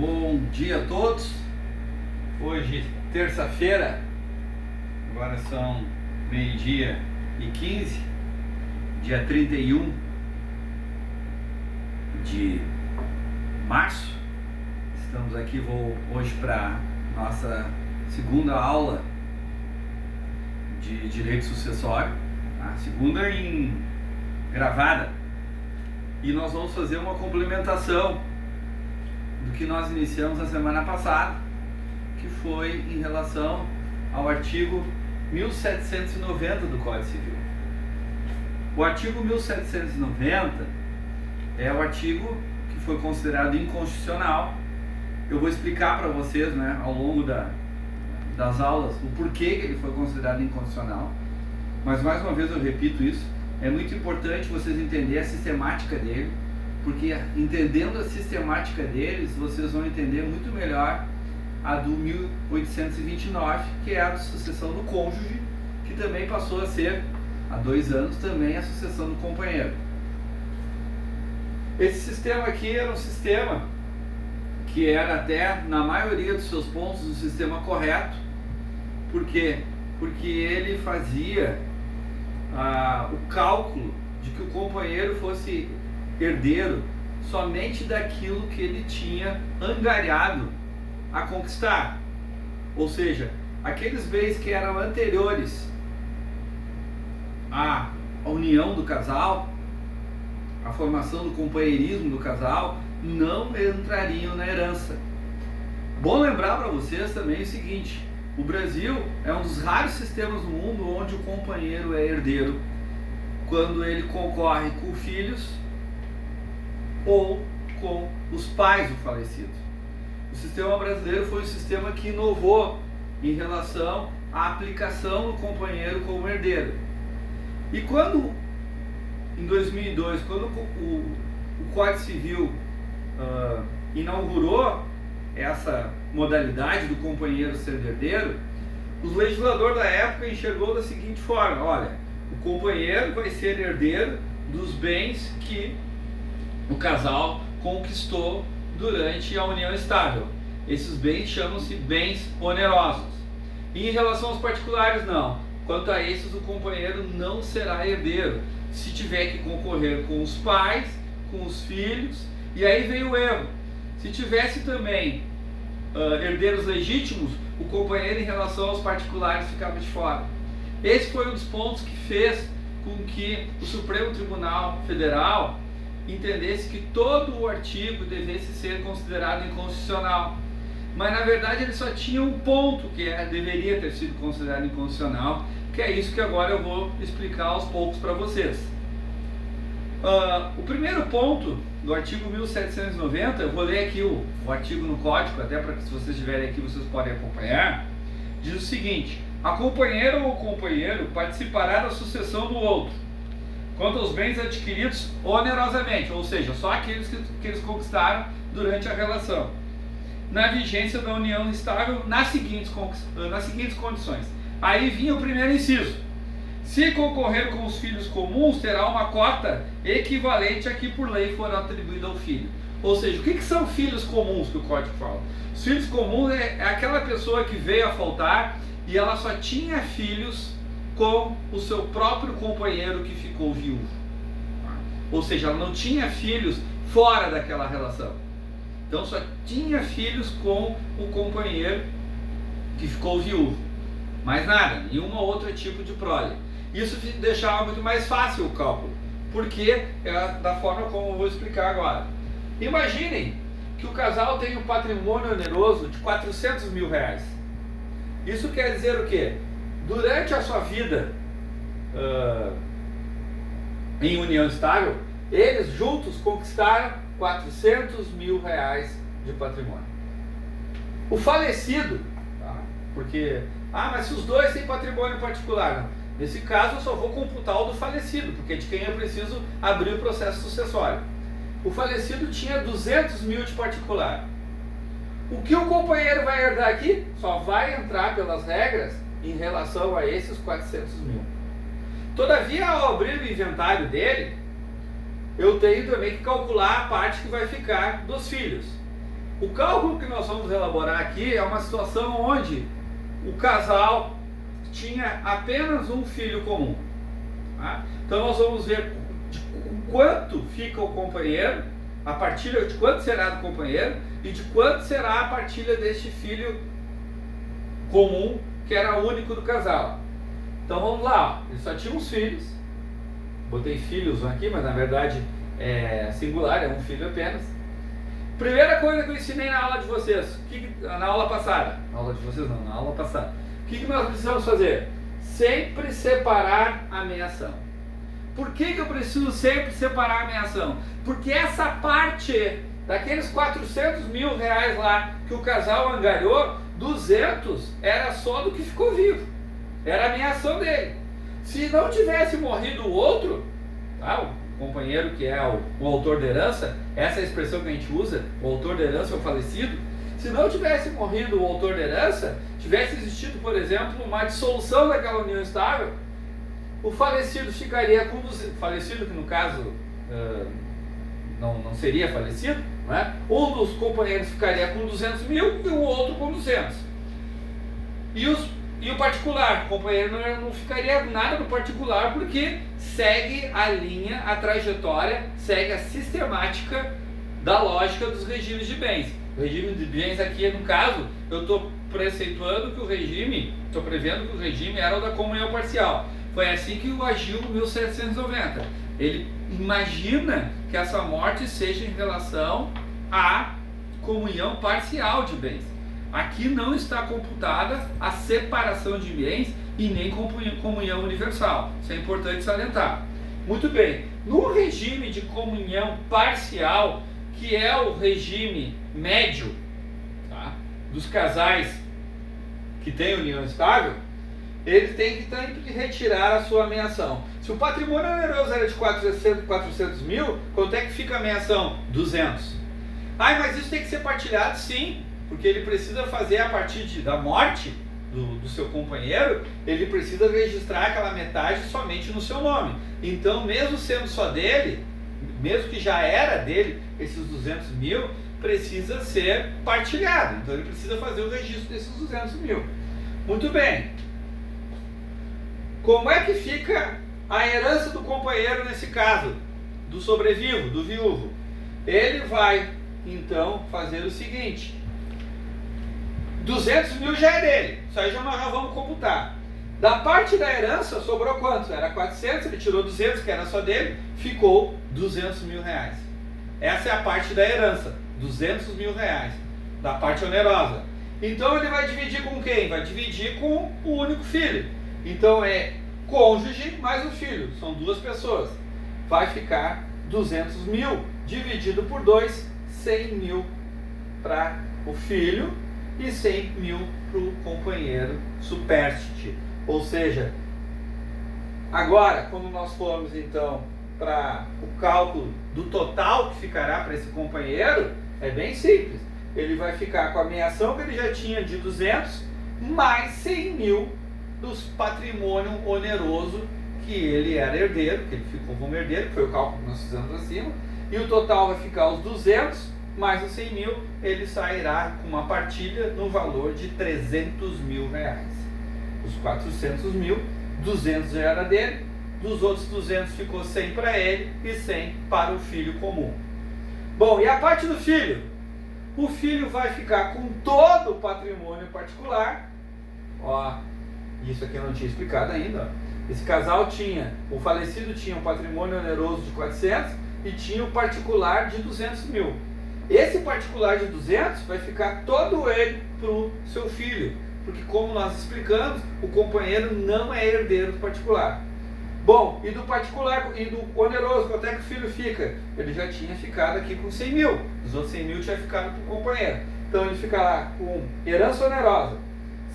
Bom dia a todos. Hoje, terça-feira, agora são 12h15, dia 31 de março. Estamos aqui hoje para nossa segunda aula de direito sucessório, a segunda em gravada, e nós vamos fazer uma complementação do que nós iniciamos na semana passada, que foi em relação ao artigo 1790 do Código Civil. O artigo 1790 é o artigo que foi considerado inconstitucional. Eu vou explicar para vocês, ao longo das aulas, o porquê que ele foi considerado inconstitucional, mas mais uma vez eu repito isso, é muito importante vocês entenderem a sistemática dele, porque entendendo a sistemática deles, vocês vão entender muito melhor a do 1829, que é a de sucessão do cônjuge, que também passou a ser, há 2 anos, também a sucessão do companheiro. Esse sistema aqui era um sistema que era até, na maioria dos seus pontos, um sistema correto. Por quê? Porque ele fazia o cálculo de que o companheiro fosse herdeiro somente daquilo que ele tinha angariado a conquistar, ou seja, aqueles bens que eram anteriores à união do casal, à formação do companheirismo do casal, não entrariam na herança. Bom lembrar para vocês também o seguinte: o Brasil é um dos raros sistemas no mundo onde o companheiro é herdeiro quando ele concorre com filhos ou com os pais do falecido. O sistema brasileiro foi um sistema que inovou em relação à aplicação do companheiro como herdeiro. E quando, em 2002, quando o Código Civil inaugurou essa modalidade do companheiro ser herdeiro, o legislador da época enxergou da seguinte forma: olha, o companheiro vai ser herdeiro dos bens que o casal conquistou durante a união estável. Esses bens chamam-se bens onerosos. E em relação aos particulares, não. Quanto a esses, o companheiro não será herdeiro se tiver que concorrer com os pais, com os filhos. E aí veio o erro: se tivesse também herdeiros legítimos, o companheiro em relação aos particulares ficava de fora. Esse foi um dos pontos que fez com que o Supremo Tribunal Federal entendesse que todo o artigo devesse ser considerado inconstitucional. Mas na verdade ele só tinha um ponto que deveria ter sido considerado inconstitucional, que é isso que agora eu vou explicar aos poucos para vocês. O primeiro ponto do artigo 1790, eu vou ler aqui o artigo no código, até para que, se vocês estiverem aqui, vocês podem acompanhar. Diz o seguinte: a companheira ou o companheiro participará da sucessão do outro quanto aos bens adquiridos onerosamente, ou seja, só aqueles que eles conquistaram durante a relação, na vigência da união estável, nas seguintes condições. Aí vinha o primeiro inciso: se concorrer com os filhos comuns, terá uma cota equivalente a que por lei for atribuída ao filho. Ou seja, o que são filhos comuns que o Código fala? Os filhos comuns é aquela pessoa que veio a faltar e ela só tinha filhos com o seu próprio companheiro que ficou viúvo. Ou seja, ela não tinha filhos fora daquela relação. Então só tinha filhos com o companheiro que ficou viúvo. Mais nada, nenhum outro tipo de prole. Isso deixava muito mais fácil o cálculo, porque é da forma como eu vou explicar agora. Imaginem que o casal tem um patrimônio oneroso de R$400 mil. Isso quer dizer o quê? Durante a sua vida em união estável, eles juntos conquistaram R$400 mil de patrimônio. O falecido, porque, mas se os dois têm patrimônio particular, não. Nesse caso eu só vou computar o do falecido, porque é de quem eu preciso abrir o processo sucessório. O falecido tinha 200 mil de particular. O que o companheiro vai herdar aqui só vai entrar pelas regras em relação a esses 400 mil. Todavia, ao abrir o inventário dele, eu tenho também que calcular a parte que vai ficar dos filhos. O cálculo que nós vamos elaborar aqui é uma situação onde o casal tinha apenas um filho comum. Tá? Então nós vamos ver de quanto fica o companheiro, a partilha de quanto será do companheiro e de quanto será a partilha deste filho comum, que era o único do casal. Então vamos lá, eles só tinham os filhos, botei filhos aqui, mas na verdade é singular, é um filho apenas. Primeira coisa que eu ensinei na aula de vocês, na aula passada, na aula de vocês não, na aula passada, o que nós precisamos fazer? Sempre separar a meação. Por que eu preciso sempre separar a meação? Porque essa parte daqueles 400 mil reais lá que o casal angariou, 200 era só do que ficou vivo, era a meação dele. Se não tivesse morrido o outro, tá? O companheiro que é o autor da herança, essa é a expressão que a gente usa, o autor da herança é o falecido. Se não tivesse morrido o autor da herança, tivesse existido, por exemplo, uma dissolução daquela união estável, o falecido ficaria com 200, falecido que no caso não seria falecido, né? Um dos companheiros ficaria com 200 mil e o outro com 200. E o particular, o companheiro não ficaria nada no particular, porque segue a linha, a trajetória, segue a sistemática da lógica dos regimes de bens. O regime de bens aqui, no caso, eu estou preceituando que o regime, estou prevendo que o regime era o da comunhão parcial. Foi assim que o agiu em 1790. Ele imagina que essa morte seja em relação à comunhão parcial de bens. Aqui não está computada a separação de bens e nem comunhão universal. Isso é importante salientar. Muito bem, no regime de comunhão parcial, que é o regime médio, tá, dos casais que têm união estável, ele tem que sempre retirar a sua meação. Se o patrimônio oneroso era de 400 mil, quanto é que fica a meação? 200. Mas isso tem que ser partilhado? Sim, porque ele precisa fazer a partir da morte do seu companheiro, ele precisa registrar aquela metade somente no seu nome. Então, mesmo sendo só dele, mesmo que já era dele, esses 200 mil, precisa ser partilhado. Então ele precisa fazer o registro desses 200 mil. Muito bem. Como é que fica a herança do companheiro nesse caso? Do sobrevivo, do viúvo? Ele vai, então, fazer o seguinte. 200 mil já é dele. Isso aí nós já vamos computar. Da parte da herança, sobrou quanto? Era 400, ele tirou 200, que era só dele, ficou 200 mil reais. Essa é a parte da herança, 200 mil reais, da parte onerosa. Então ele vai dividir com quem? Vai dividir com o único filho. Então é cônjuge mais o filho, são duas pessoas. Vai ficar 200 mil dividido por 2, 100 mil para o filho e 100 mil para o companheiro supérstite. Ou seja, agora, quando nós formos então para o cálculo do total que ficará para esse companheiro, é bem simples. Ele vai ficar com a meação que ele já tinha de 200, mais 100 mil dos patrimônio oneroso que ele era herdeiro, que ele ficou como herdeiro, que foi o cálculo que nós fizemos acima, e o total vai ficar os 200, mais os 100 mil, ele sairá com uma partilha no valor de 300 mil reais. Os 400 mil, 200 já era dele, dos outros 200 ficou 100 para ele e 100 para o filho comum. Bom, e a parte do filho? O filho vai ficar com todo o patrimônio particular. Ó, isso aqui eu não tinha explicado ainda. Ó. Esse casal tinha, o falecido tinha um patrimônio oneroso de 400 e tinha o particular de 200 mil. Esse particular de 200 vai ficar todo ele para o seu filho, porque como nós explicamos, o companheiro não é herdeiro do particular. Bom, e do particular e do oneroso, quanto é que o filho fica? Ele já tinha ficado aqui com 100 mil, os outros 100 mil tinha ficado para o companheiro. Então ele fica lá com herança onerosa,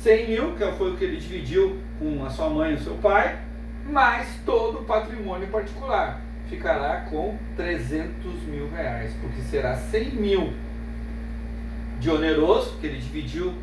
100 mil, que foi o que ele dividiu com a sua mãe e o seu pai, mais todo o patrimônio particular. Ficará com 300 mil reais, porque será 100 mil de oneroso, que ele dividiu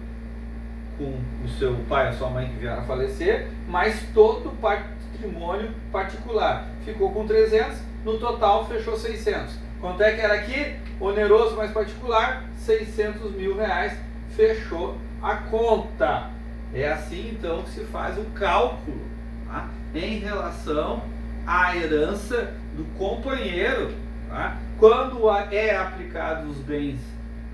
com o seu pai e a sua mãe que vieram a falecer, mais todo o patrimônio particular. Ficou com 300, no total fechou 600. Quanto é que era aqui? Oneroso mais particular, 600 mil reais, fechou a conta. É assim então que se faz o cálculo, tá? Em relação à herança do companheiro, tá? Quando é aplicado os bens,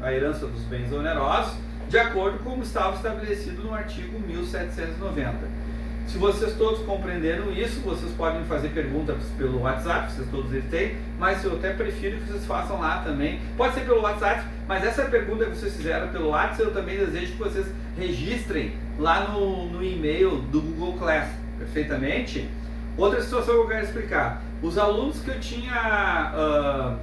a herança dos bens onerosos, de acordo com como estava estabelecido no artigo 1790. Se vocês todos compreenderam isso, vocês podem fazer perguntas pelo WhatsApp, vocês todos eles têm, mas eu até prefiro que vocês façam lá também. Pode ser pelo WhatsApp, mas essa pergunta que vocês fizeram pelo WhatsApp, eu também desejo que vocês registrem lá no e-mail do Google Class, perfeitamente. Outra situação que eu quero explicar. Os alunos que eu tinha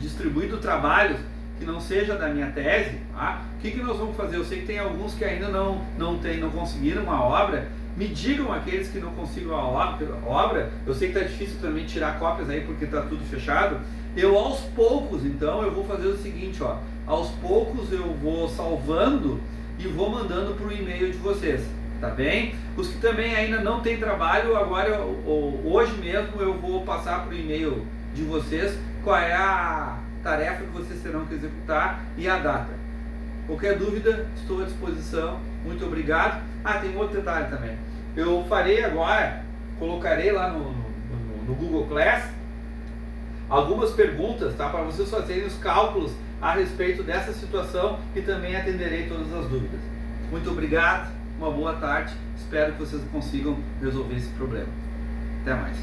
distribuído trabalhos que não seja da minha tese, tá? O que nós vamos fazer? Eu sei que tem alguns que ainda não conseguiram uma obra. Me digam aqueles que não consigam a obra. Eu sei que está difícil também tirar cópias aí porque está tudo fechado. Eu aos poucos, então, eu vou fazer o seguinte, ó. Aos poucos eu vou salvando e vou mandando para o e-mail de vocês, tá bem? Os que também ainda não tem trabalho, agora hoje mesmo eu vou passar para o e-mail de vocês qual é a tarefa que vocês terão que executar e a data. Qualquer dúvida, estou à disposição. Muito obrigado. Tem um outro detalhe também. Eu farei agora, colocarei lá no Google Class algumas perguntas, tá, para vocês fazerem os cálculos a respeito dessa situação e também atenderei todas as dúvidas. Muito obrigado, uma boa tarde. Espero que vocês consigam resolver esse problema. Até mais.